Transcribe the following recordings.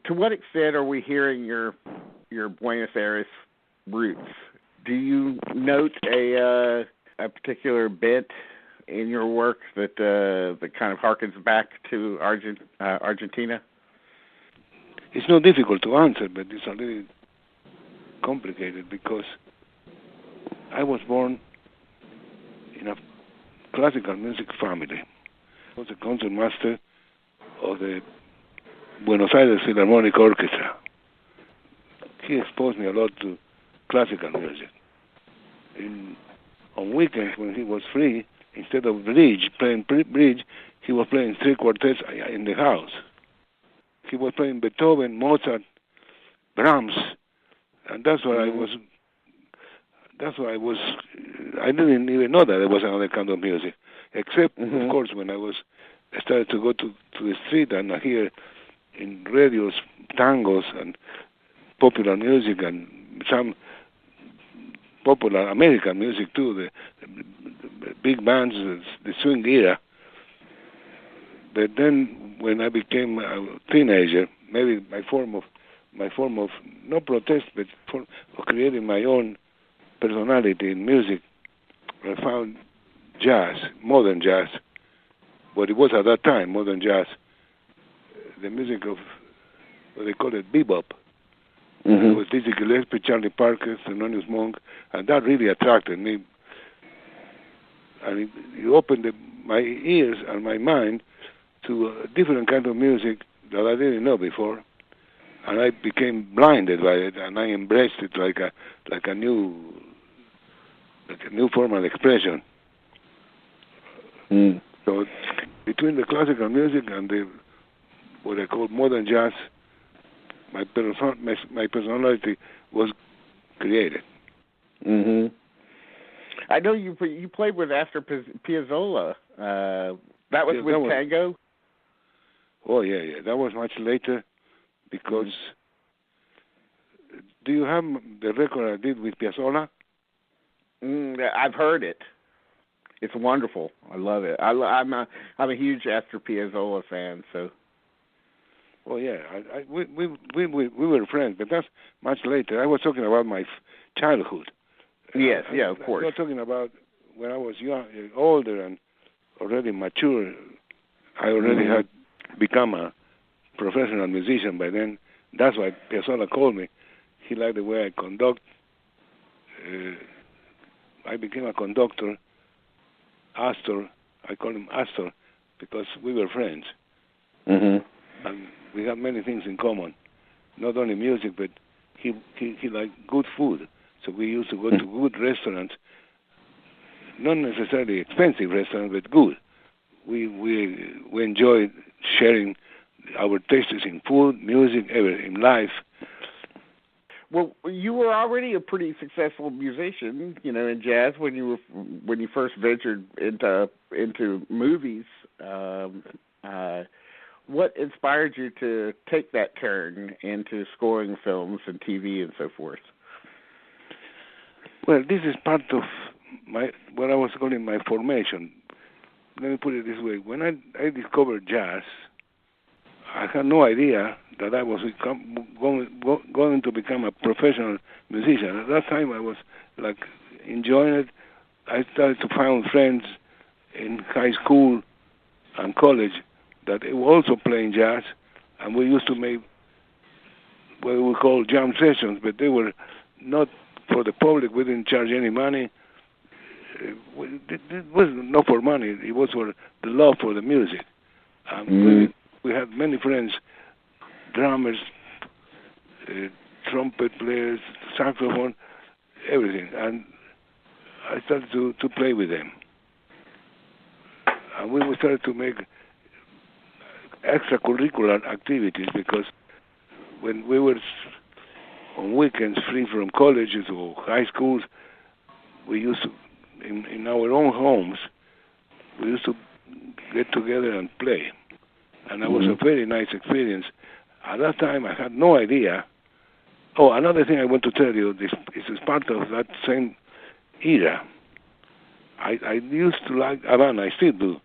To what extent are we hearing your Buenos Aires roots? Do you note a particular bent in your work that kind of harkens back to Argentina? It's not difficult to answer, but it's a little complicated because I was born in a classical music family. I was a concertmaster of the Buenos Aires Philharmonic Orchestra. He exposed me a lot to classical music. On weekends when he was free, instead of playing bridge, he was playing three quartets in the house. He was playing Beethoven, Mozart, Brahms, and that's why I was. I didn't even know that there was another kind of music, except of course when I started to go to the street and I hear in radios tangos and popular music and some popular American music too, the big bands, the swing era. But then when I became a teenager, maybe my form of not protest, but of creating my own personality in music, I found jazz, modern jazz, what it was at that time, modern jazz, the music of what they call it bebop. It was Dizzy Gillespie, Charlie Parker, Thelonious Monk, and that really attracted me. And it opened my ears and my mind to a different kind of music that I didn't know before, and I became blinded by it, and I embraced it like a new formal expression. So between the classical music and what I call modern jazz, my personality was created. I know you played with Astor Piazzolla. That was with tango? Oh, yeah. That was much later because... Do you have the record I did with Piazzolla? I've heard it. It's wonderful. I love it. I'm a huge Astor Piazzolla fan, so... Oh, yeah. We were friends, but that's much later. I was talking about my childhood. Yes, of course. I was talking about when I was young, older and already mature. I already had become a professional musician by then. That's why Piazzolla called me. He liked the way I conduct. I became a conductor. Astor, I call him Astor because we were friends. And we have many things in common. Not only music, but he liked good food. So we used to go to good restaurants, not necessarily expensive restaurants, but good. We enjoyed sharing our tastes in food, music, everything, in life. Well, you were already a pretty successful musician, in jazz when you first ventured into movies. What inspired you to take that turn into scoring films and TV and so forth? Well, this is part of what I was calling my formation. Let me put it this way. When I discovered jazz, I had no idea that I was going to become a professional musician. At that time, I was enjoying it. I started to find friends in high school and college that were also playing jazz, and we used to make what we call jam sessions, but they were not for the public. We didn't charge any money. It was not for money. It was for the love for the music. We had many friends, drummers, trumpet players, saxophone, everything. And I started to play with them. And we started to make extracurricular activities because when we were on weekends free from colleges or high schools, we used to, in our own homes, we used to get together and play. And that was a very nice experience. At that time, I had no idea. Oh, another thing I want to tell you, this is part of that same era. I used to like Havana, I still do.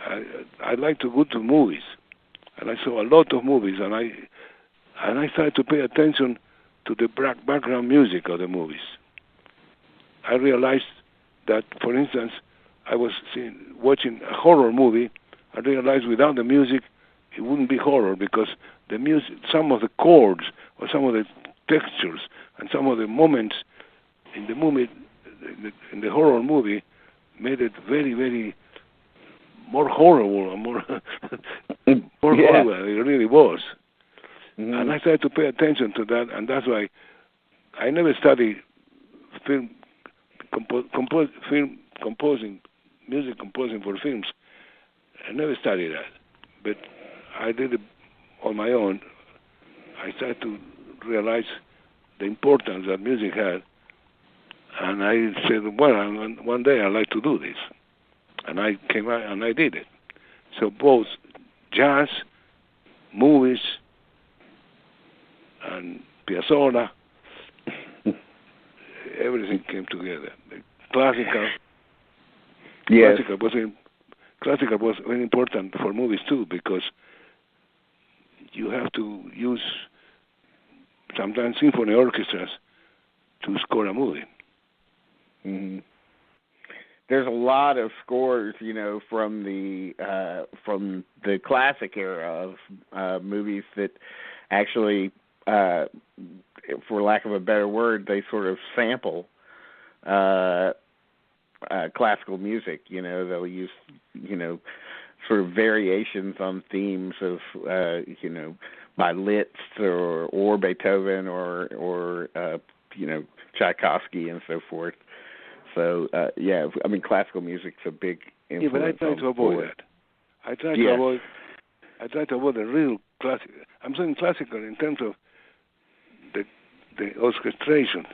I like to go to movies. And I saw a lot of movies, and And I started to pay attention to the background music of the movies. I realized that, for instance, I was watching a horror movie. I realized without the music, it wouldn't be horror, because the music, some of the chords or some of the textures and some of the moments in the movie, in the horror movie, made it very, very more horrible and more horrible than it really was. Mm-hmm. And I started to pay attention to that, and that's why I never studied film composing, music composing for films. I never studied that, but I did it on my own. I started to realize the importance that music had, and I said, well, one day I'd like to do this. And I came out and I did it. So both jazz, movies, and Piazzolla, everything came together. Classical, yes. Classical was very important for movies too, because you have to use sometimes symphony orchestras to score a movie. Mm-hmm. There's a lot of scores, from the classic era of movies that actually, for lack of a better word, they sort of sample classical music. They'll use sort of variations on themes of by Liszt or Beethoven or Tchaikovsky and so forth. So classical music's a big influence. Yeah, but I try to avoid that. I try to avoid the real classic. I'm saying classical in terms of the orchestration.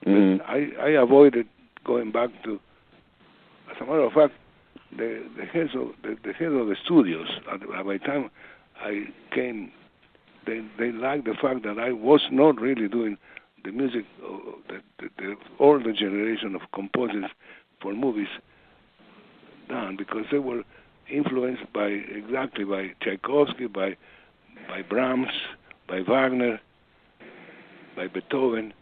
Mm-hmm. But I avoided going back to. As a matter of fact, the heads of the studios by the time I came, they liked the fact that I was not really doing the music, the older generation of composers for movies done, because they were influenced by Tchaikovsky, by Brahms, by Wagner, by Beethoven,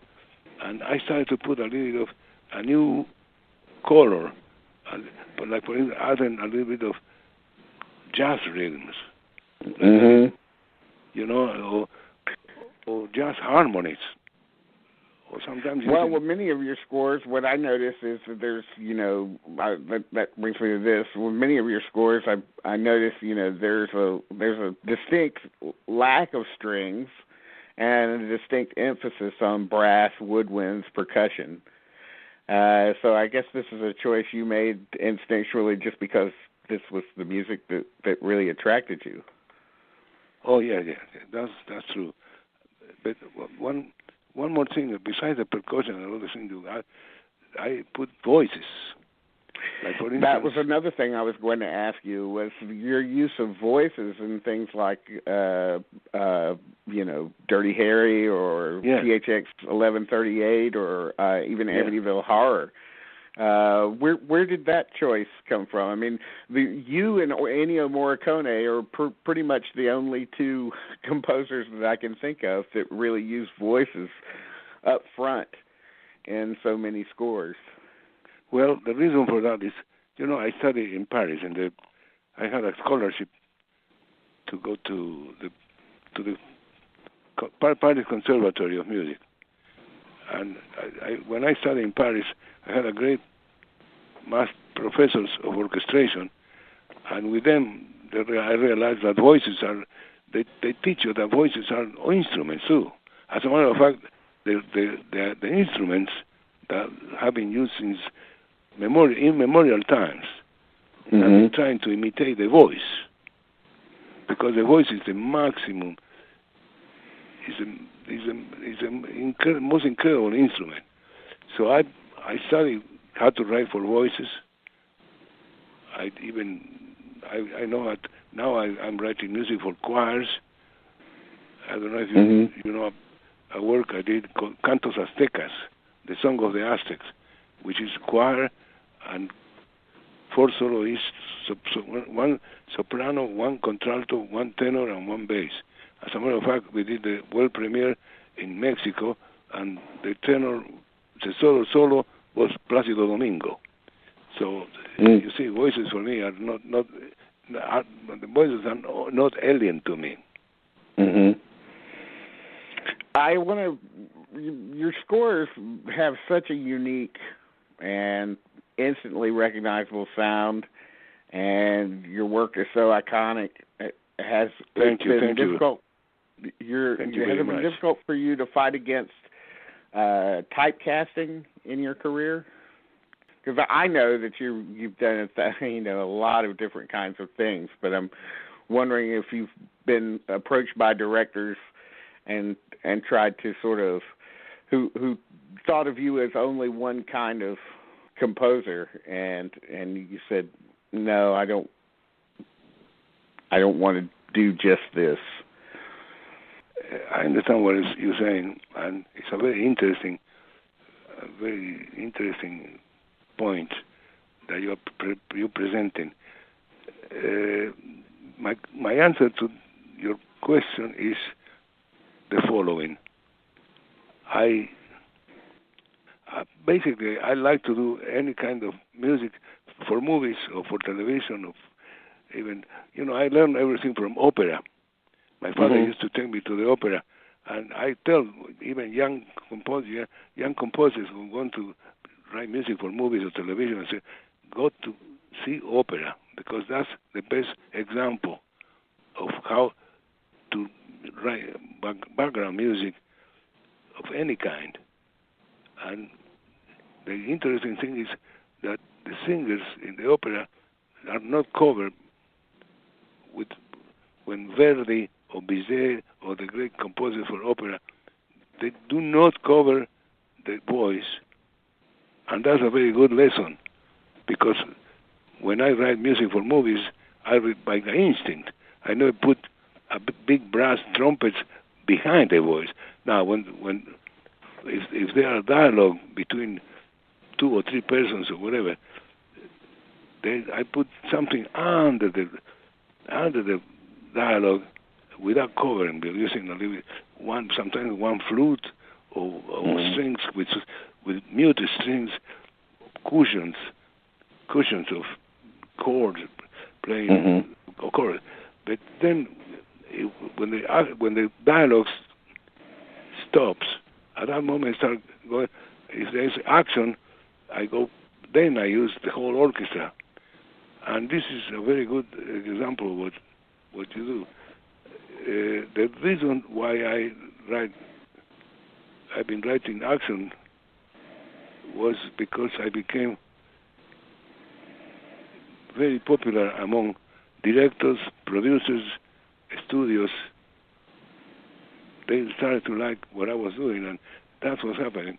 and I started to put a little of a new color, but like for instance, adding a little bit of jazz rhythms, mm-hmm. Or jazz harmonies. Or sometimes with many of your scores, what I notice is that there's, that brings me to this. With many of your scores, I notice, there's a distinct lack of strings and a distinct emphasis on brass, woodwinds, percussion. So I guess this is a choice you made instinctually just because this was the music that really attracted you. Oh yeah, that's true. But one more thing, besides the percussion and all the things, I put voices. Like for instance, that was another thing I was going to ask you, was your use of voices in things like, Dirty Harry or PHX 1138 or even Amityville Horror. Where did that choice come from? I mean, you and Ennio Morricone are pretty much the only two composers that I can think of that really use voices up front in so many scores. Well, the reason for that is, I studied in Paris, and I had a scholarship to go to the Paris Conservatory of Music. And when I studied in Paris, I had a great professors of orchestration, and with them, I realized that voices they teach you that voices are instruments too. As a matter of fact, the instruments that have been used since immemorial times, mm-hmm. have been trying to imitate the voice, because the voice is the maximum, is the most incredible instrument. So I studied how to write for voices. I know that now I'm writing music for choirs. I don't know if you know a work I did called Cantos Aztecas, the Song of the Aztecs, which is choir and 4 soloists, one soprano, one contralto, one tenor, and one bass. As a matter of fact, we did the world premiere in Mexico, and the tenor, the solo was Plácido Domingo. So you see, voices for me are not the voices are not alien to me. Mm-hmm. I want to. Your scores have such a unique and instantly recognizable sound, and your work is so iconic. It has been difficult. Has it been difficult for you to fight against typecasting in your career? Because I know that you've done a lot of different kinds of things, but I'm wondering if you've been approached by directors and tried to sort of who thought of you as only one kind of composer, and you said, no, I don't want to do just this. I understand what you're saying, and it's a very interesting point that you're presenting. My answer to your question is the following. I basically like to do any kind of music for movies or for television, or even I learned everything from opera. My father used to take me to the opera, and I tell even young composers who want to write music for movies or television, I say, go to see opera, because that's the best example of how to write background music of any kind. And the interesting thing is that the singers in the opera are not covered with when Verdi or Bizet or the great composers for opera, they do not cover the voice. And that's a very good lesson, because when I write music for movies, I read by the instinct. I never put a big brass trumpets behind the voice. Now, if there are dialogue between 2 or 3 persons or whatever, then I put something under the dialogue without covering, using a little sometimes one flute or strings with muted strings, cushions of chords playing chords. But then when the dialogue stops, at that moment I start going. If there's action, then I use the whole orchestra, and this is a very good example of what you do. The reason why I've been writing action was because I became very popular among directors, producers, studios. They started to like what I was doing, and that's what's happening.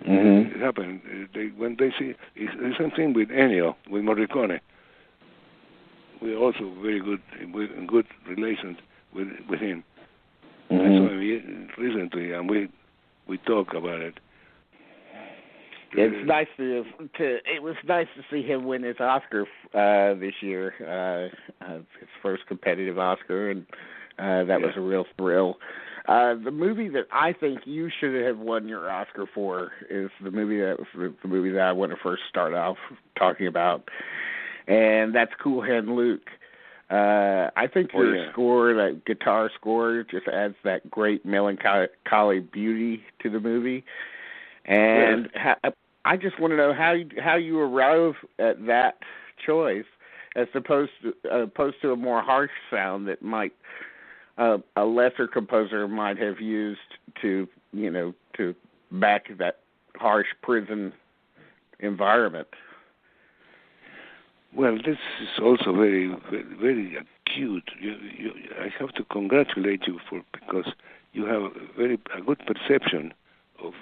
It happened. When they see, it's the same thing with Ennio, with Morricone. We're also very good in good relations with him. I saw him recently, and we talk about it. It's nice it was nice to see him win his Oscar this year, his first competitive Oscar, and that was a real thrill. The movie that I think you should have won your Oscar for is the movie that I want to first start off talking about, and that's Cool Hand Luke. I think your score, that guitar score, just adds that great melancholy beauty to the movie. And I just want to know how you arrive at that choice, as opposed to a more harsh sound that might a lesser composer might have used to back that harsh prison environment. Well, this is also very, very, very acute. I have to congratulate you because you have a good perception of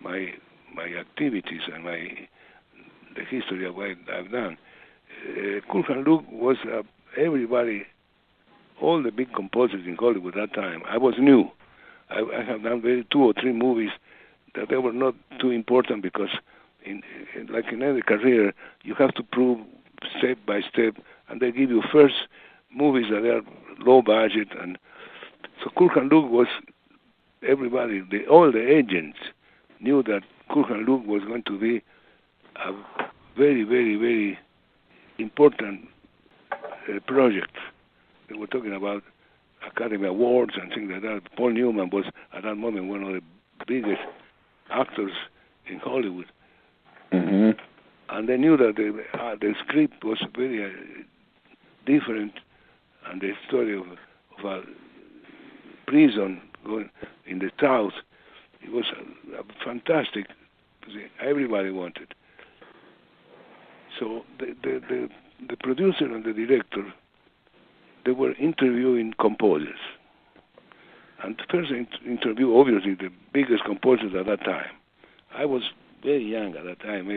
my activities and the history of what I've done. Cool Hand Luke was everybody, all the big composers in Hollywood at that time. I was new. I have done 2 or 3 movies that they were not too important because, like in any career, you have to prove step by step, and they give you first movies that are low budget, and So Kulkan Luke was everybody, all the agents knew that Kulkan Luke was going to be a very, very, very important project. They were talking about Academy Awards and things like that. Paul Newman was at that moment one of the biggest actors in Hollywood. Mm-hmm. And they knew that the script was very different, and the story of a prison going in the South, it was a fantastic. Everybody wanted. So the producer and the director, they were interviewing composers. And the first interview, obviously, the biggest composers at that time. I was very young at that time,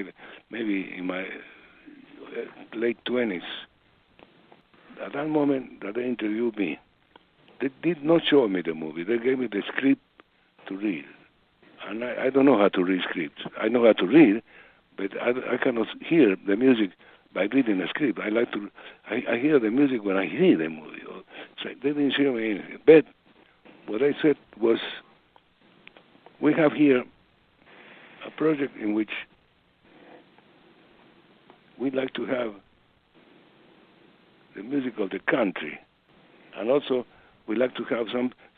maybe in my late 20s. At that moment that they interviewed me, they did not show me the movie. They gave me the script to read. And I don't know how to read scripts. I know how to read, but I cannot hear the music by reading a script. I hear the music when I hear the movie. So they didn't show me anything. But what I said was, we have here a project in which we'd like to have the music of the country, and also we'd like to have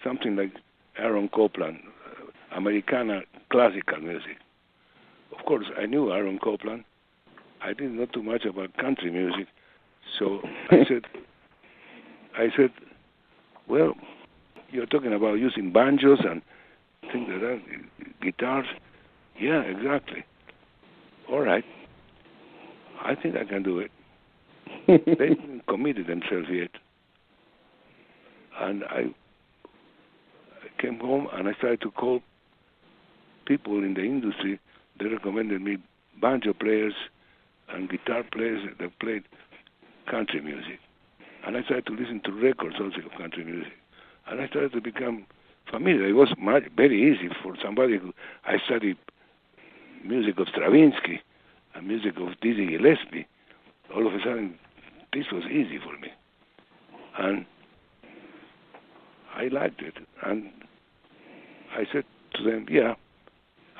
something like Aaron Copland, Americana classical music. Of course, I knew Aaron Copland. I didn't know too much about country music, so I said, well, you're talking about using banjos and things like that, guitars. Yeah, exactly. All right. I think I can do it. They didn't commit themselves yet. And I came home and I started to call people in the industry. They recommended me banjo players and guitar players that played country music. And I started to listen to records also of country music. And I started to become familiar. It was very easy for somebody who... I studied music of Stravinsky and music of Dizzy Gillespie. All of a sudden, this was easy for me. And I liked it. And I said to them, yeah,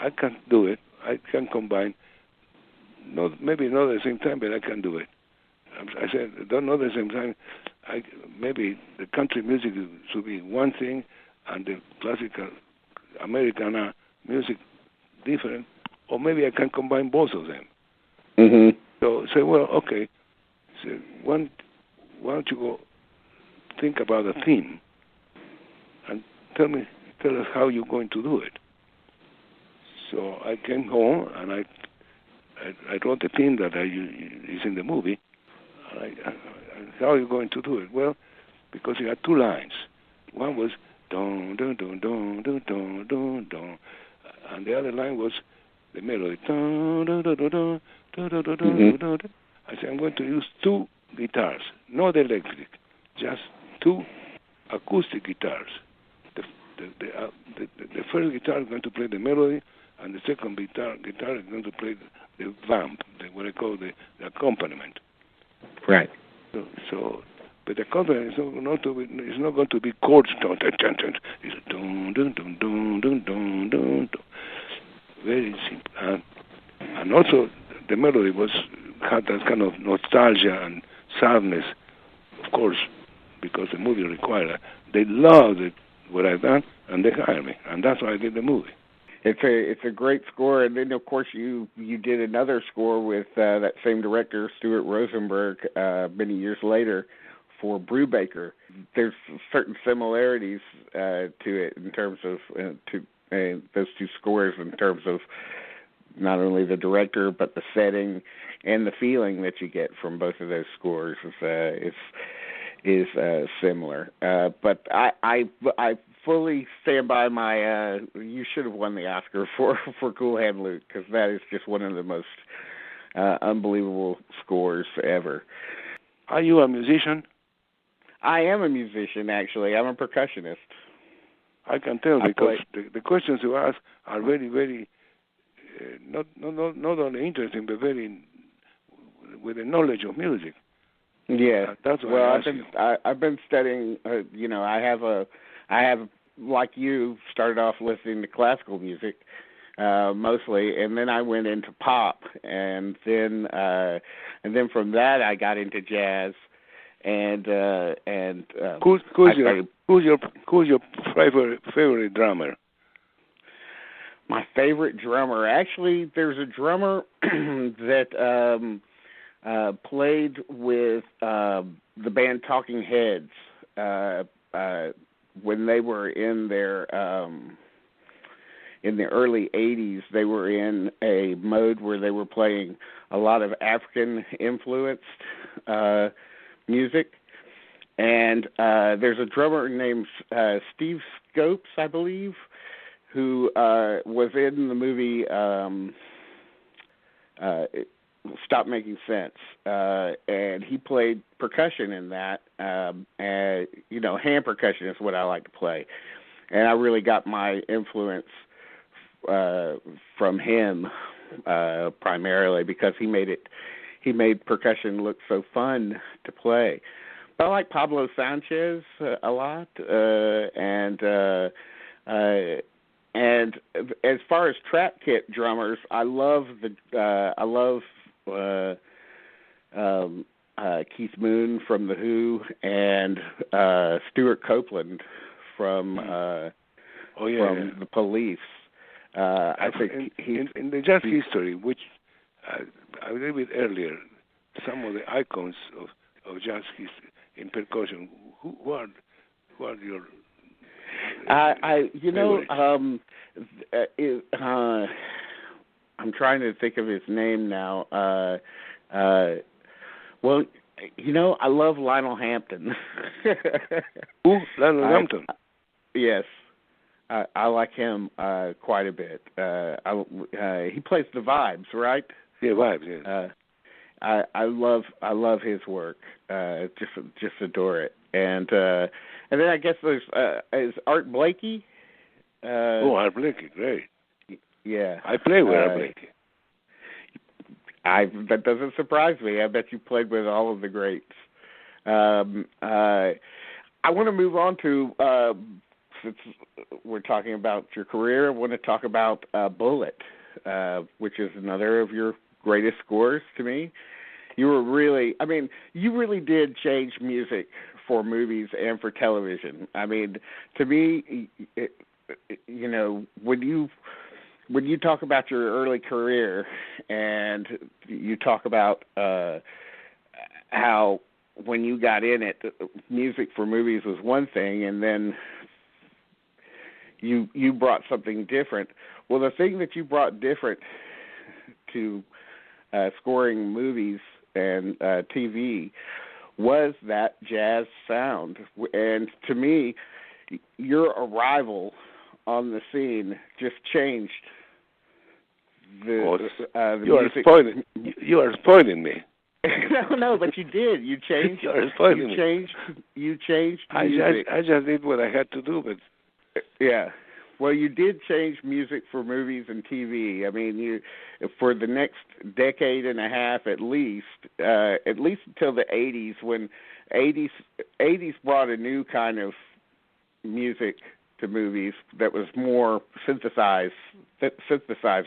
I can do it. I can combine, maybe not at the same time, but I can do it. I said, not at the same time. Maybe the country music should be one thing and the classical Americana music different, or maybe I can combine both of them. Mm-hmm. So say, well, okay. So why don't you go think about a theme and tell us how you're going to do it. So I came home and I wrote the theme that is in the movie. How are you going to do it? Well, because it had two lines. One was don don don don don don don don, and the other line was the melody. Don don don don don don don don don. I said I'm going to use two guitars, not electric, just two acoustic guitars. The first guitar is going to play the melody, and the second guitar is going to play the vamp, what I call the accompaniment. Right. So, but the accompaniment is not going to be chords. It's dun dun dun dun dun dun dun. Very simple, and also the melody had that kind of nostalgia and sadness, of course, because the movie required it. They loved it, what I've done, and they hired me, and that's why I did the movie. It's a great score, and then of course you did another score with that same director, Stuart Rosenberg, many years later for Brubaker. There's certain similarities to it in terms of those two scores, in terms of not only the director but the setting and the feeling that you get from both of those scores is similar. But I fully stand by my. You should have won the Oscar for Cool Hand Luke, because that is just one of the most unbelievable scores ever. Are you a musician? I am a musician, actually. I'm a percussionist. I can tell because the questions you ask are very, very not only interesting, but very with the knowledge of music. Yeah, that's why I've been studying. I have a I have, like you, started off listening to classical music mostly, and then I went into pop, and then from that I got into jazz, and who's your favorite drummer? My favorite drummer, actually, there's a drummer that played with the band Talking Heads when they were in the early 80s. They were in a mode where they were playing a lot of African-influenced music. And there's a drummer named Steve Scopes, I believe, who was in the movie Stop Making Sense, and he played percussion in that. And hand percussion is what I like to play, and I really got my influence from him primarily because he made percussion look so fun to play. But I like Pablo Sanchez a lot, and as far as trap kit drummers, I love Keith Moon from The Who and Stuart Copeland from The Police. I think in the jazz history, which I read it earlier, some of the icons of jazz history in percussion. Who are your I'm trying to think of his name now. I love Lionel Hampton. Who? Lionel Hampton? Yes. I like him quite a bit. He plays the Vibes, right? Yeah, Vibes. Yeah. I love his work. Just adore it. And then I guess there's is Art Blakey. Art Blakey, great. Yeah, I play with Art Blakey. That doesn't surprise me. I bet you played with all of the greats. I want to move on to since we're talking about your career. I want to talk about Bullet, which is another of your greatest scores to me. You really did change music for movies and for television. I mean, to me, when you talk about your early career and you talk about how when you got in it, music for movies was one thing, and then you brought something different. Well, the thing that you brought different to scoring movies and TV was that jazz sound. And to me, your arrival on the scene just changed the music. You are spoiling me. No, but you did. You changed. You are spoiling me. You changed music. I just did what I had to do, but yeah. Well, you did change music for movies and TV. I mean, you for the next decade and a half at least until the 80s, when 80s brought a new kind of music to movies that was more synthesizer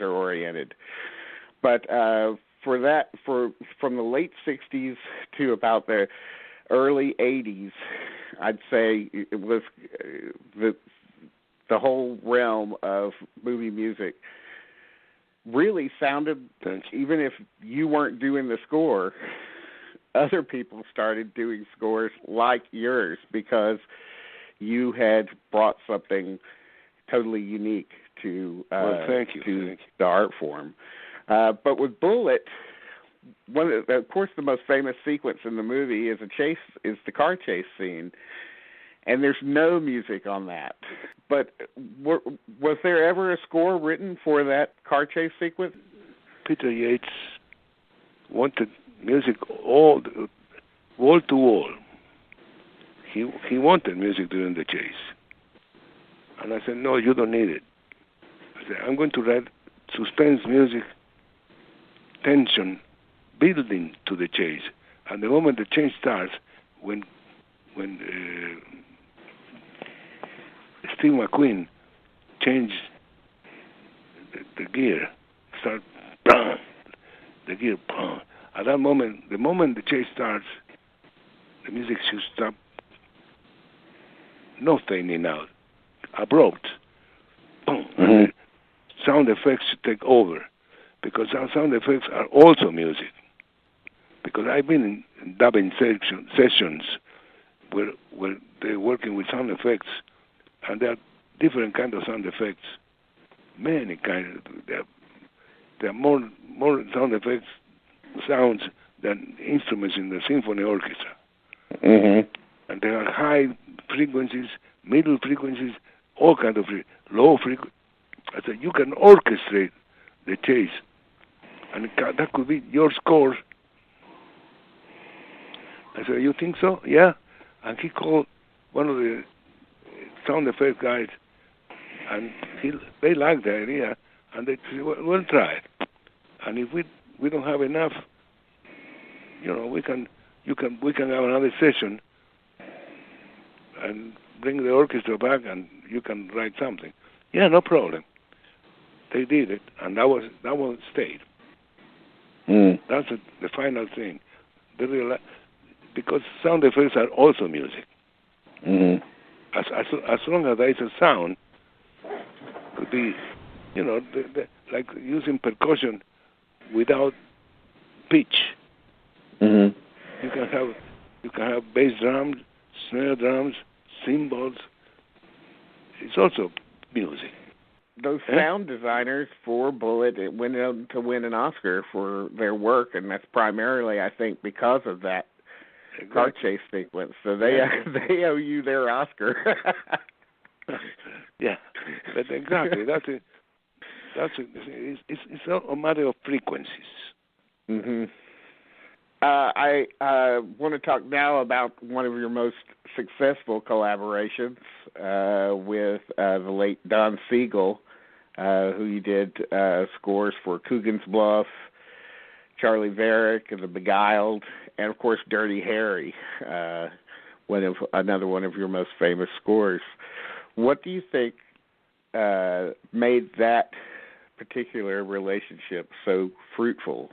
oriented. But from the late 60s to about the early 80s, I'd say it was the whole realm of movie music really sounded, even if you weren't doing the score, other people started doing scores like yours because you had brought something totally unique to the art form. But with Bullet, of course, the most famous sequence in the movie is the car chase scene. And there's no music on that. But was there ever a score written for that car chase sequence? Peter Yates wanted music wall to wall. He wanted music during the chase. And I said, no, you don't need it. I said, I'm going to write suspense music, tension, building to the chase. And the moment the chase starts, when Steve McQueen changed the gear, start the gear. At that moment, the moment the chase starts, the music should stop. No fading out, abrupt. Mm-hmm. Sound effects should take over, because sound effects are also music. Because I've been in dubbing sessions where they're working with sound effects, and there are different kinds of sound effects. Many kinds. There are more sound effects sounds than instruments in the symphony orchestra. Mm-hmm. And there are high frequencies, middle frequencies, all kinds of low frequencies. I said, you can orchestrate the chase, and that could be your score. I said, you think so? Yeah. And he called one of the sound effect guys, and they liked the idea, and they said, well, we'll try it. And if we don't have enough, we can have another session and bring the orchestra back, and you can write something. Yeah, no problem. They did it, and that one stayed. That's the final thing. Because sound effects are also music. Mm-hmm. As long as there is a sound, could be, like using percussion without pitch. Mm-hmm. You can have bass drums, snare drums, cymbals. It's also music. Those sound designers for Bullitt went on to win an Oscar for their work, and that's primarily, I think, because of that car chase sequence. So they owe you their Oscar. Yeah, but exactly. It's a matter of frequencies. Mm-hmm. I want to talk now about one of your most successful collaborations with the late Don Siegel, who you did scores for Coogan's Bluff, Charlie Varick, and The Beguiled, and of course Dirty Harry, another one of your most famous scores. What do you think made that particular relationship so fruitful?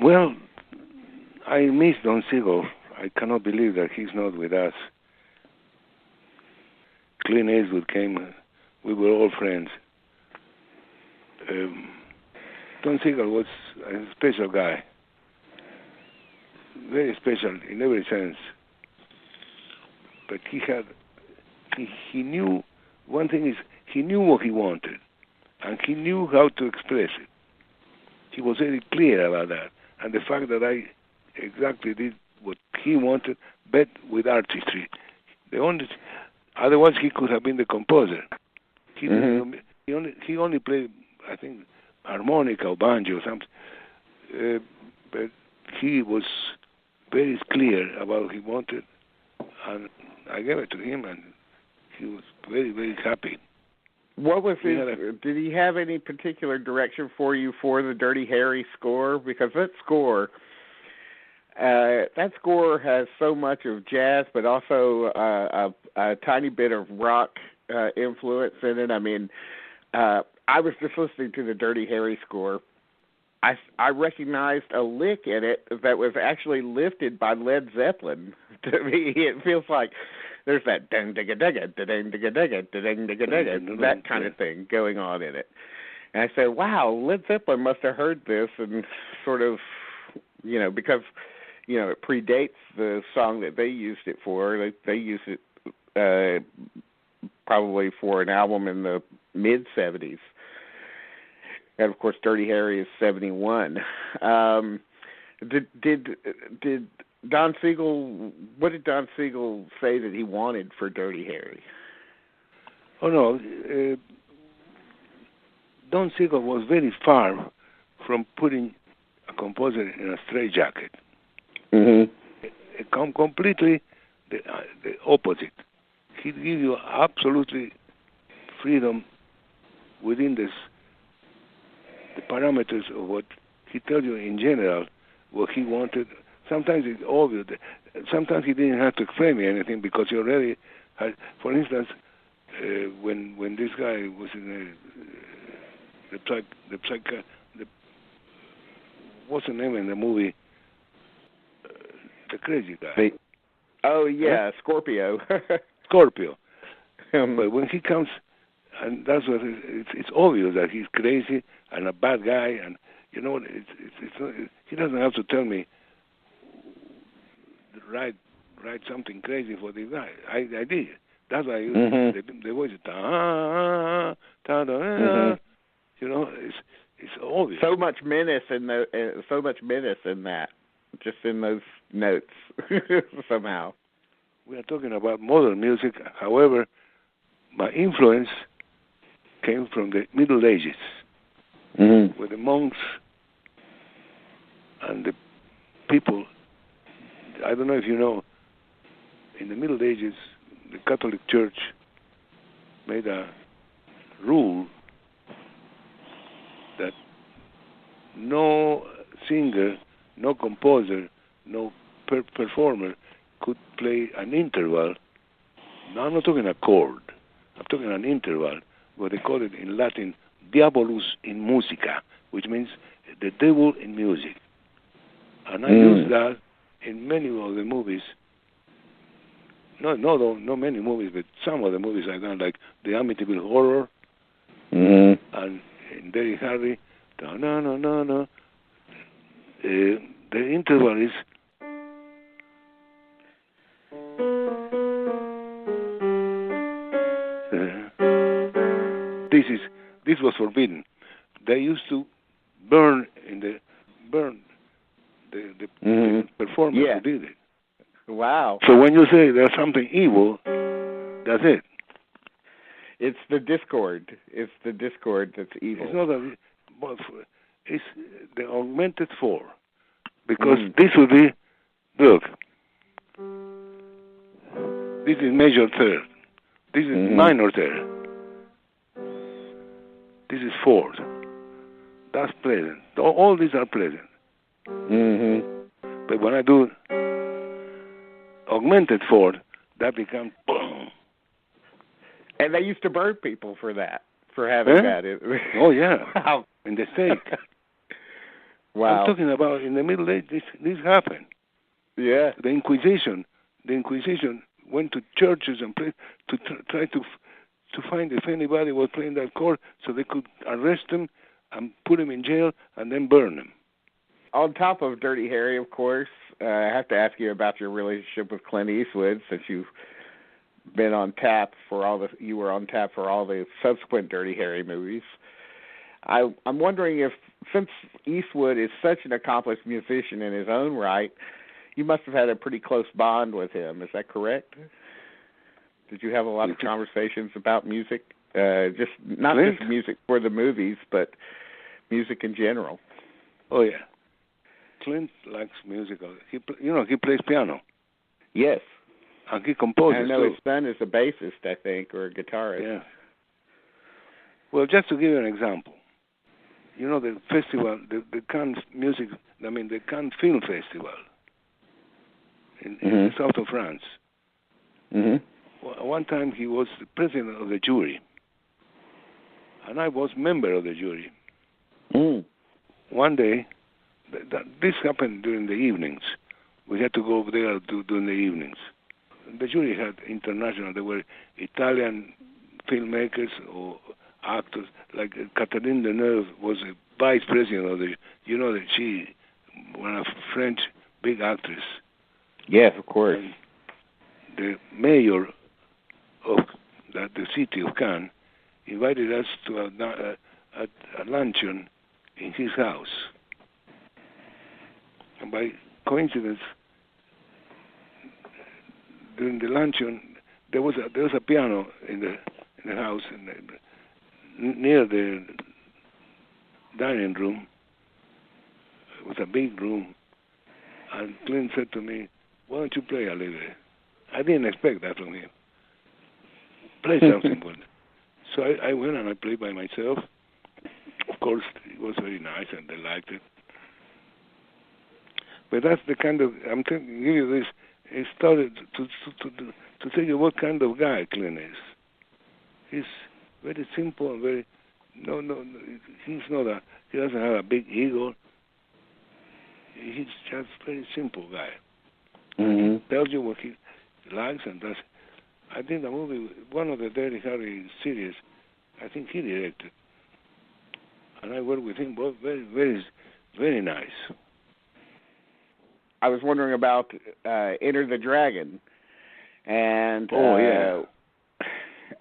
Well, I miss Don Siegel. I cannot believe that he's not with us. Clint Eastwood came. We were all friends. Don Siegel was a special guy. Very special in every sense. But he knew, one thing is, he knew what he wanted, and he knew how to express it. He was very clear about that. And the fact that I exactly did what he wanted, but with artistry. Otherwise he could have been the composer. He only played, I think, harmonica or banjo or something. But he was very clear about what he wanted, and I gave it to him, and he was very, very happy. What was did he have any particular direction for you for the Dirty Harry score? Because that score has so much of jazz, but also a tiny bit of rock influence in it. I mean, I was just listening to the Dirty Harry score. I recognized a lick in it that was actually lifted by Led Zeppelin. To me, it feels like there's that ding digga digga ding digga digga ding digga digga, that kind of thing going on in it. And I said, wow, Led Zeppelin must have heard this and sort of, because, it predates the song that they used it for. They used it probably for an album in the mid-'70s. And, of course, Dirty Harry is 71. Did Don Siegel, what did Don Siegel say that he wanted for Dirty Harry? Oh, no. Don Siegel was very far from putting a composer in a straitjacket. Mm-hmm. Completely the opposite. He'd give you absolutely freedom within the parameters of what he tells you in general, what he wanted. Sometimes it's obvious. Sometimes he didn't have to explain me anything because he already For instance, when this guy was in what's the name in the movie? The crazy guy. Scorpio. Scorpio. But when he comes, and that's what it's obvious that he's crazy and a bad guy, and you know, it's not, he doesn't have to tell me write something crazy for this guy. I did. That's why I used the voice. You know, it's obvious. So much menace in that, just in those notes somehow. We are talking about modern music. However, my influence came from the Middle Ages, with the monks and the people. I don't know if you know, in the Middle Ages, the Catholic Church made a rule that no singer, no composer, no performer could play an interval. Now, I'm not talking a chord. I'm talking an interval, where they call it in Latin diabolus in musica, which means the devil in music. And I use that in many of the movies. Not many movies, but some of the movies I've done, like The Amityville Horror, and in Dirty Harry, the interval is this was forbidden. They used to burn the performers who did it. Wow. So when you say there's something evil, that's it. It's the discord. It's the discord that's evil. It's not it's the augmented four. Because this would be, look, this is major third. This is minor third. This is fourth. That's pleasant. All these are pleasant. But when I do augmented fourth, that becomes boom. And they used to burn people for that, for having that. Oh, yeah. Wow. In the stake. Wow. I'm talking about in the Middle Ages, this happened. Yeah. The Inquisition went to churches and try to find if anybody was playing that chord, so they could arrest them and put him in jail and then burn him. On top of Dirty Harry, of course, I have to ask you about your relationship with Clint Eastwood, since you've been on tap for all the subsequent Dirty Harry movies. I'm wondering if, since Eastwood is such an accomplished musician in his own right, you must have had a pretty close bond with him. Is that correct? Did you have a lot of conversations about music? Just music for the movies, but music in general. Oh, yeah. Clint likes music. He plays piano. Yes. And he composes. I know his son is a bassist, I think, or a guitarist. Yeah. Well, just to give you an example, you know, the festival, the Cannes the Cannes Film Festival in the south of France. One time he was the president of the jury, and I was member of the jury. One day, this happened during the evenings. We had to go over there during the evenings. The jury had international. There were Italian filmmakers or actors, like Catherine Deneuve was a vice president of the. You know that she, one of French big actress. Yes, of course. And the mayor of the city of Cannes invited us to a luncheon in his house. And by coincidence, during the luncheon, there was a piano in the house near the dining room. It was a big room, and Clint said to me, "Why don't you play a little?" I didn't expect that from him. Play something good. So I went and I played by myself. Of course, it was very nice and they liked it. But that's the kind of, I'm telling you this he started to tell you what kind of guy Clint is. He's very simple and very no. He's not a. He doesn't have a big ego. He's just a very simple guy. Mm-hmm. Tells you what he likes and does. I think the movie, one of the Dirty Harry series, I think he directed, and I worked with him. Both very nice. I was wondering about Enter the Dragon, and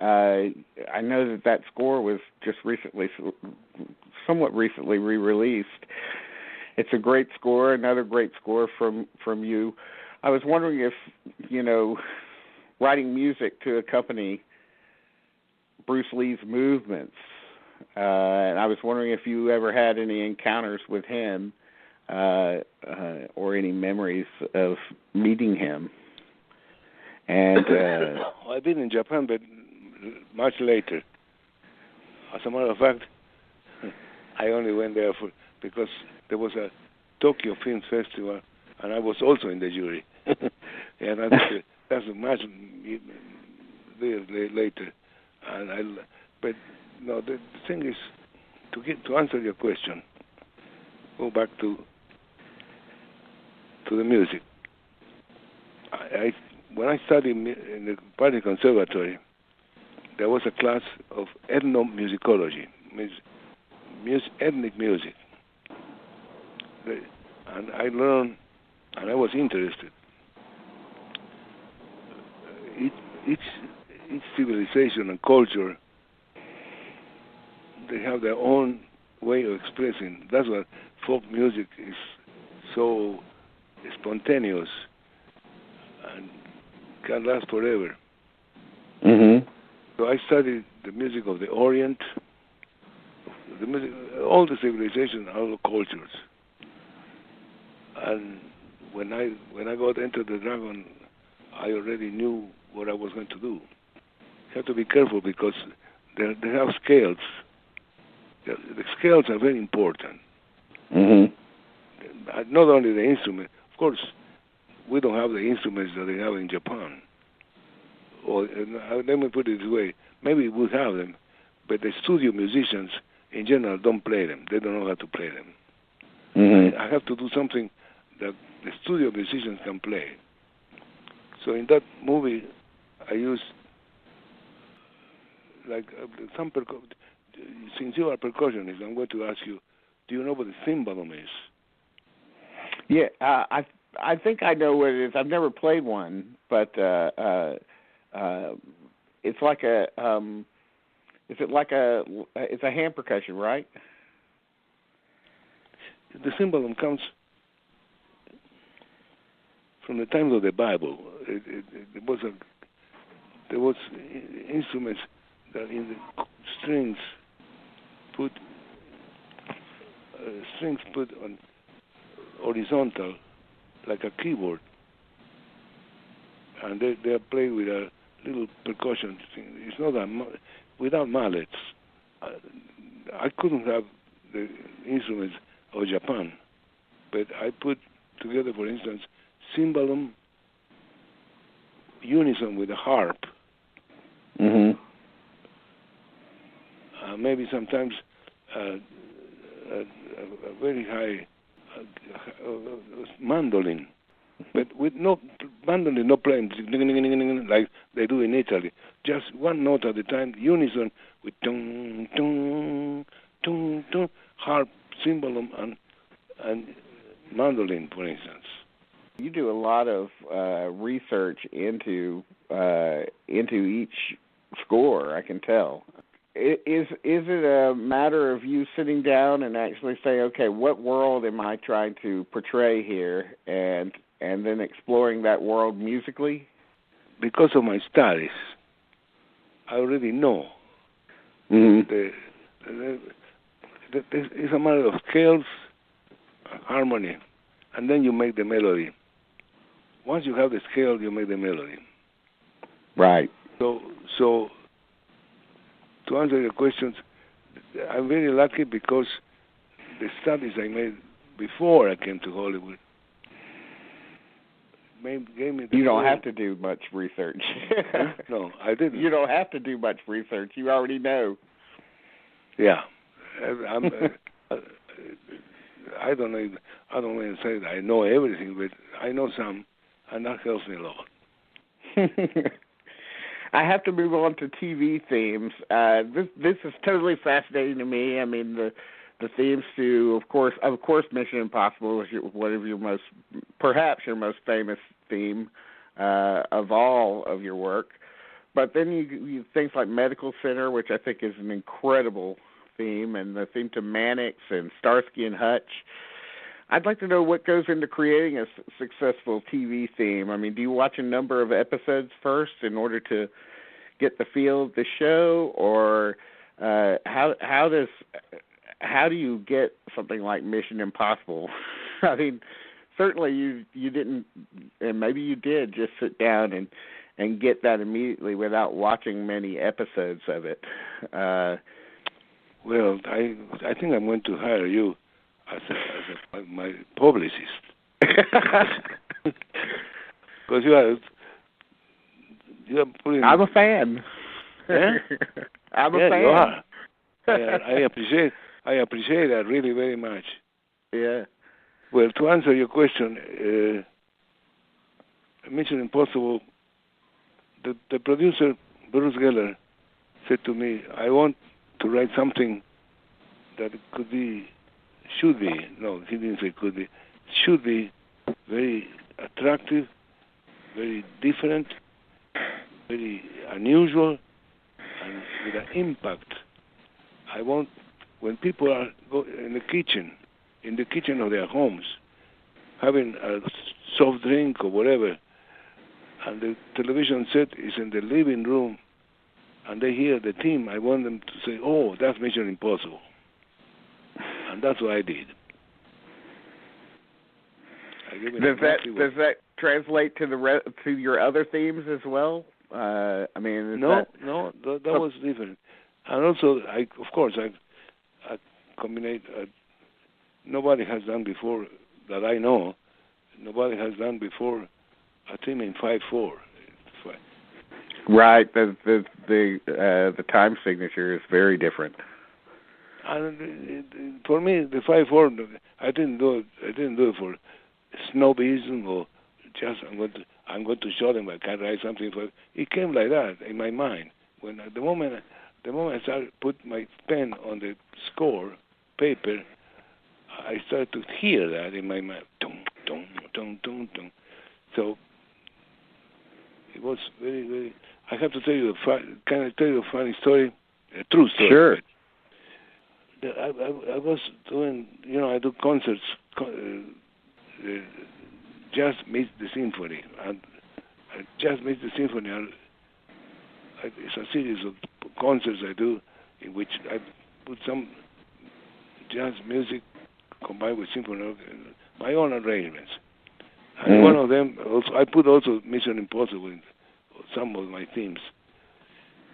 I know that score was just somewhat recently re-released. It's a great score, another great score from you. I was wondering if, writing music to accompany Bruce Lee's movements, and I was wondering if you ever had any encounters with him or any memories of meeting him. And I've been in Japan, but much later. As a matter of fact, I only went there because there was a Tokyo Film Festival, and I was also in the jury. And that's much later. But no, the thing is, to answer your question, go back to the music. When I studied in the Paris Conservatory, there was a class of ethnomusicology, ethnic music. And I learned, and I was interested. Each civilization and culture, they have their own way of expressing. That's why folk music is so spontaneous and can last forever. Mm-hmm. So I studied the music of the Orient, all the civilizations, all the cultures. And when I got into the Dragon, I already knew what I was going to do. You have to be careful because they have scales. The scales are very important. Mm-hmm. Not only the instrument. Of course, we don't have the instruments that they have in Japan. Or let me put it this way: maybe we have them, but the studio musicians in general don't play them. They don't know how to play them. Mm-hmm. I have to do something that the studio musicians can play. So in that movie, I used some since you are a percussionist, I'm going to ask you: do you know what the cymbalum is? Yeah, I think I know what it is. I've never played one, but it's like it's a hand percussion, right? The cymbalum comes from the times of the Bible. There was instruments that in the strings put on horizontal, like a keyboard, and they are played with a little percussion thing. It's not without mallets. I couldn't have the instruments of Japan, but I put together, for instance, cymbalum unison with a harp. Mm-hmm. Maybe sometimes a very high mandolin, but with no mandolin, no playing like they do in Italy. Just one note at a time, unison with tung tung tung tung, harp, cymbalum, and mandolin, for instance. You do a lot of research into each score, I can tell. Is it a matter of you sitting down and actually say, okay, what world am I trying to portray here, and then exploring that world musically? Because of my studies, I already know. Mm-hmm. It's a matter of scales, harmony, and then you make the melody. Once you have the scale, you make the melody. Right. So to answer your questions, I'm very lucky because the studies I made before I came to Hollywood gave me the You don't have to do much research. No, I didn't. You don't have to do much research. You already know. Yeah. I don't even say that I know everything, but I know some, and that helps me a lot. I have to move on to TV themes. This is totally fascinating to me. I mean, the themes to, of course, Mission Impossible is perhaps your most famous theme of all of your work. But then you things like Medical Center, which I think is an incredible theme, and the theme to Mannix and Starsky and Hutch. I'd like to know what goes into creating a successful TV theme. I mean, do you watch a number of episodes first in order to get the feel of the show, or how do you get something like Mission Impossible? I mean, certainly you didn't, and maybe you did, just sit down and get that immediately without watching many episodes of it. Well, I think I'm going to hire you as my publicist. Because you are putting... I'm a fan. Yeah? I'm a fan. You are. I appreciate that really very much. Yeah. Well, to answer your question, Mission Impossible, the producer, Bruce Geller, said to me, I want to write something that should be, no, he didn't say could be, should be very attractive, very different, very unusual, and with an impact. I want, when people are in the kitchen of their homes, having a soft drink or whatever, and the television set is in the living room, and they hear the theme, I want them to say, oh, that's Mission Impossible. And that's what I did. Does that translate to your other themes as well? I mean, that was different. And also, I combined. Nobody has done before that I know. Nobody has done before a theme in 5/4. Right. The time signature is very different. And for me, the 5/4, I didn't do it for snobism or just I'm going to show them I can write something for. It came like that in my mind. When the moment I started put my pen on the score paper, I started to hear that in my mind. Dum, dum, dum, dum, dum. So it was very, very. I have to tell you can I tell you a funny story? A true story. Sure. I was doing, I do concerts, Just Meets the Symphony. And Just Meets the Symphony, it's a series of concerts I do in which I put some jazz music combined with symphony, my own arrangements. And one of them, I put also Mission Impossible in some of my themes.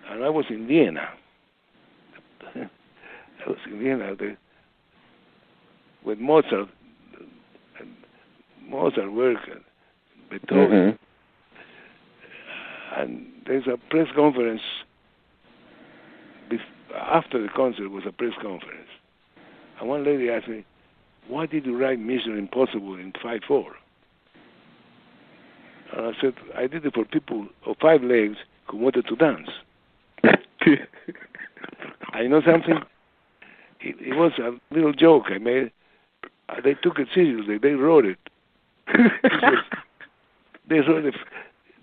And I was in Vienna. With Mozart work, Beethoven. And there's a press conference. After the concert was a press conference. And one lady asked me, why did you write Mission Impossible in 5/4? And I said, I did it for people of 5 legs who wanted to dance. I know something? It was a little joke I made. They took it seriously. They wrote it. They wrote it.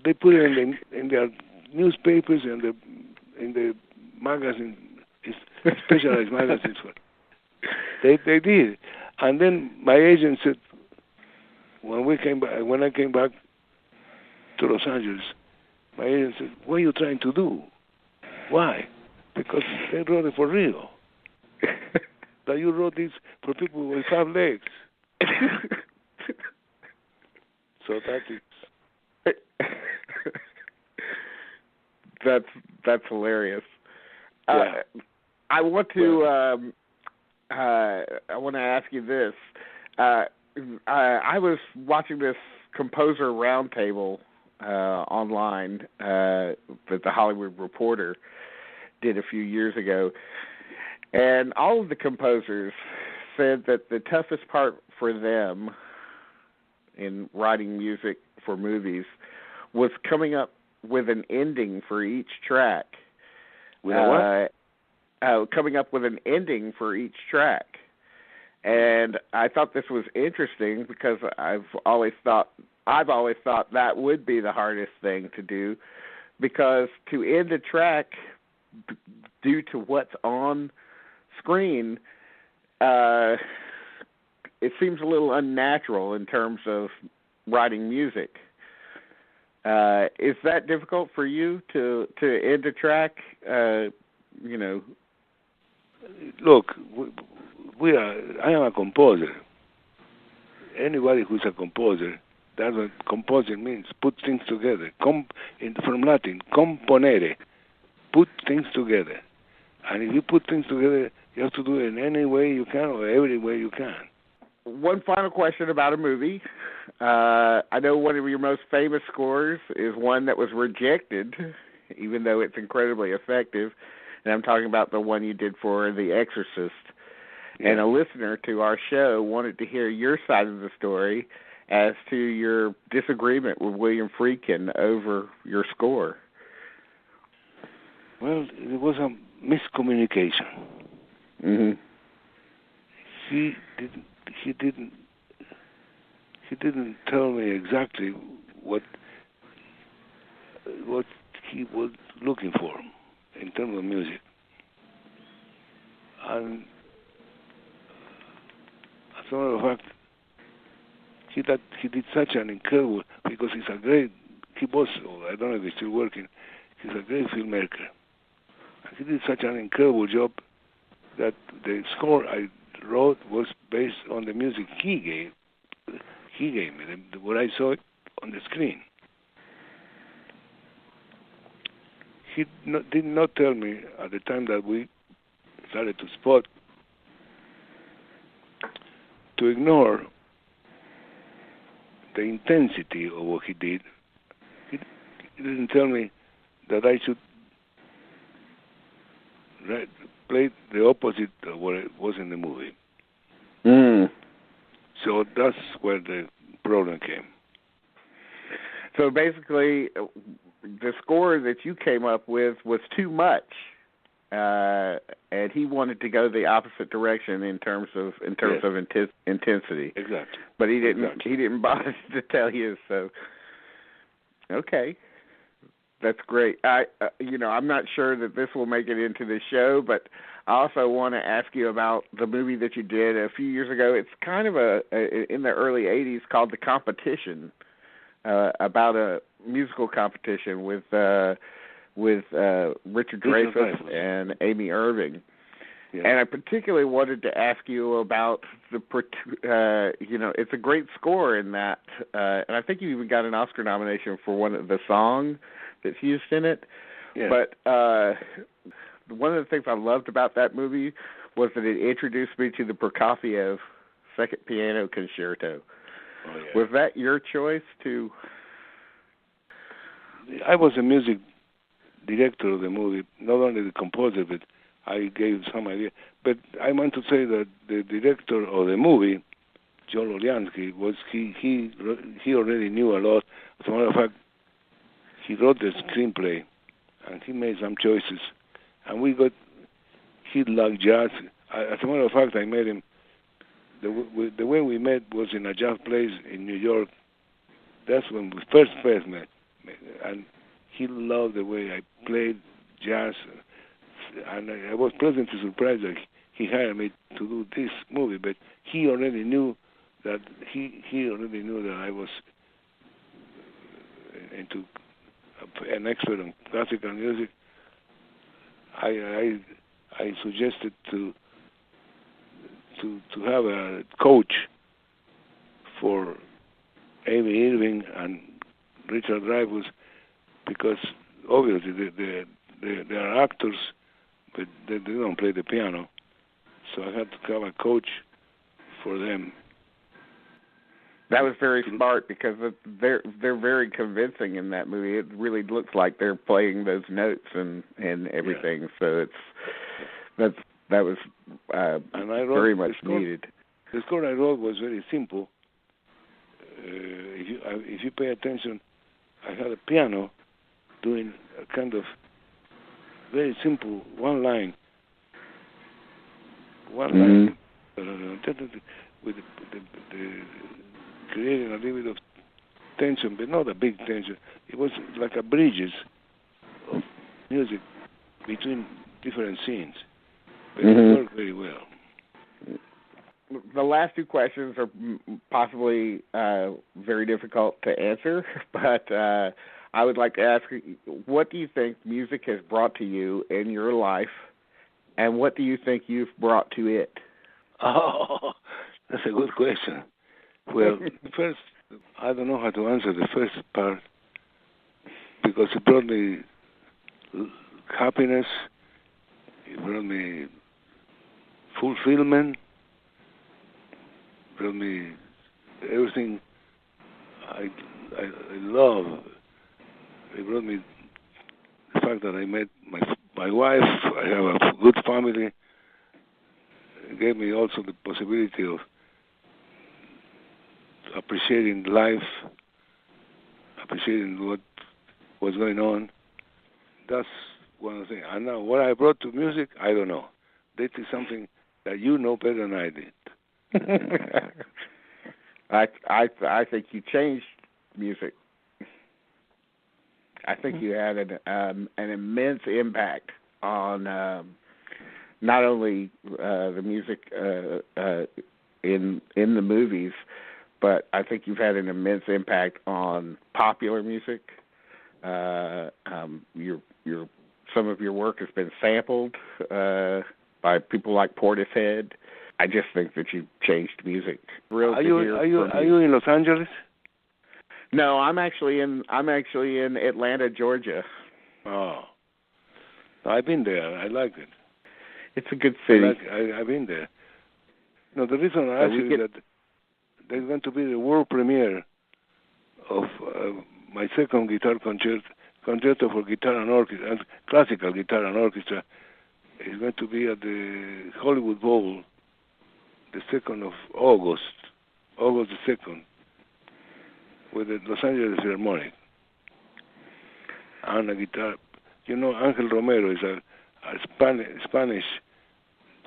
They put it in their newspapers and in the magazine, specialized magazines. They did. And then my agent said, when I came back to Los Angeles, my agent said, what are you trying to do? Why? Because they wrote it for real. That you wrote this for people with 5 legs. So that is... That's hilarious. Yeah. I want to ask you this. I was watching this composer roundtable online that the Hollywood Reporter did a few years ago, and all of the composers said that the toughest part for them in writing music for movies was coming up with an ending for each track. Coming up with an ending for each track. And I thought this was interesting because I've always thought that would be the hardest thing to do, because to end a track due to what's on screen, it seems a little unnatural in terms of writing music. Is that difficult for you to end a track? Look, I am a composer. Anybody who's a composer, that's what composing means: put things together. From Latin, componere, put things together. And if you put things together, you have to do it in any way you can or every way you can. One final question about a movie. I know one of your most famous scores is one that was rejected, even though it's incredibly effective. And I'm talking about the one you did for The Exorcist. And a listener to our show wanted to hear your side of the story as to your disagreement with William Friedkin over your score. Well, it was a miscommunication. Mm-hmm. He didn't tell me exactly what he was looking for in terms of music. And as a matter of fact, he did such an incredible, because he was, I don't know if he's still working, he's a great filmmaker. And he did such an incredible job that the score I wrote was based on the music he gave me, what I saw on the screen. He did not tell me at the time that we started to spot to ignore the intensity of what he did. He didn't tell me that I should play the opposite of what it was in the movie. So that's where the problem came. So basically, the score that you came up with was too much, and he wanted to go the opposite direction in terms of intensity. Exactly. But he didn't bother to tell you. So, okay, that's great. I'm not sure that this will make it into the show, but I also want to ask you about the movie that you did a few years ago. It's kind of in the early '80s, called The Competition, about a musical competition with Richard Dreyfuss and Amy Irving. Yeah. And I particularly wanted to ask you about it's a great score in that, and I think you even got an Oscar nomination for one of the song that's used in it. Yeah. But one of the things I loved about that movie was that it introduced me to the Prokofiev Second Piano Concerto. Oh, yeah. Was that your choice to? I was a music director of the movie, not only the composer, but I gave some idea. But I want to say that the director of the movie, John Loliansky, he already knew a lot. As a matter of fact, he wrote the screenplay, and he made some choices. And he liked jazz. As a matter of fact, I met him. The way we met was in a jazz place in New York. That's when we first met. And he loved the way I played jazz. And I was pleasantly surprised that he hired me to do this movie. But he already knew that I was into an expert on classical music. I suggested to have a coach for Amy Irving and Richard Dreyfuss, because obviously they are actors, but they don't play the piano. So I had to have a coach for them. That was very smart because they're very convincing in that movie. It really looks like they're playing those notes and everything. So that was very much needed. The score I wrote was very simple. If you pay attention, I had a piano doing a kind of very simple one line, with the creating a little bit of tension, but not a big tension. It was like a bridges of music between different scenes, but it worked very well. The last two questions are possibly very difficult to answer, but I would like to ask, what do you think music has brought to you in your life, and what do you think you've brought to it? Oh, that's a good question. Well, first, I don't know how to answer the first part, because it brought me happiness, it brought me fulfillment, brought me everything I love. It brought me the fact that I met my wife. I have a good family. It gave me also the possibility of appreciating life, appreciating what was going on. That's one thing. And now, what I brought to music, I don't know. That is something that you know better than I did. I think you changed music. I think you had an immense impact on not only the music in the movies, but I think you've had an immense impact on popular music. Some of your work has been sampled by people like Portishead. I just think that you've changed music. Are you in Los Angeles? No, I'm actually in Atlanta, Georgia. Oh, I've been there. I like it. It's a good city. I've been there. No, the reason I asked you is that there's going to be the world premiere of my second guitar concerto for guitar and orchestra, and classical guitar and orchestra. It's going to be at the Hollywood Bowl, the 2nd of August the 2nd, with the Los Angeles Philharmonic. And a guitar. You know, Angel Romero is a Spanish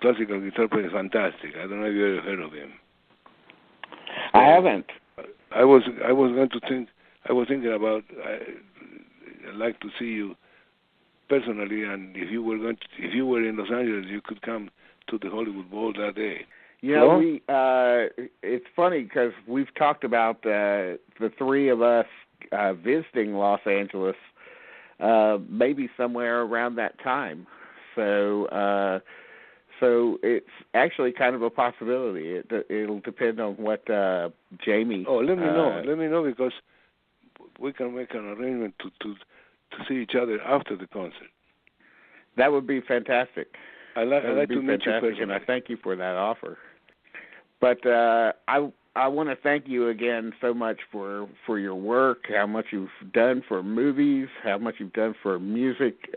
classical guitar player, fantastic. I don't know if you ever heard of him. I haven't. I was thinking about. I'd like to see you personally, and if you were in Los Angeles, you could come to the Hollywood Bowl that day. You know, it's funny because we've talked about the three of us visiting Los Angeles maybe somewhere around that time. So it's actually kind of a possibility. It'll depend on what Jamie. Oh, let me know. Let me know, because we can make an arrangement to see each other after the concert. That would be fantastic. I'd like to meet you personally. And I thank you for that offer. But I want to thank you again so much for your work, how much you've done for movies, how much you've done for music.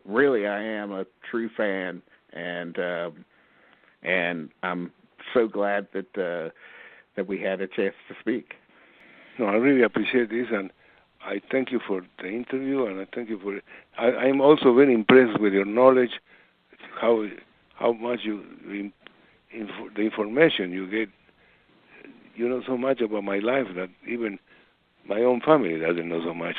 Really, I am a true fan, and I'm so glad that we had a chance to speak. No, I really appreciate this, and I thank you for the interview, and I thank you for. I'm also very impressed with your knowledge, how much the information you get. You know so much about my life that even my own family doesn't know so much.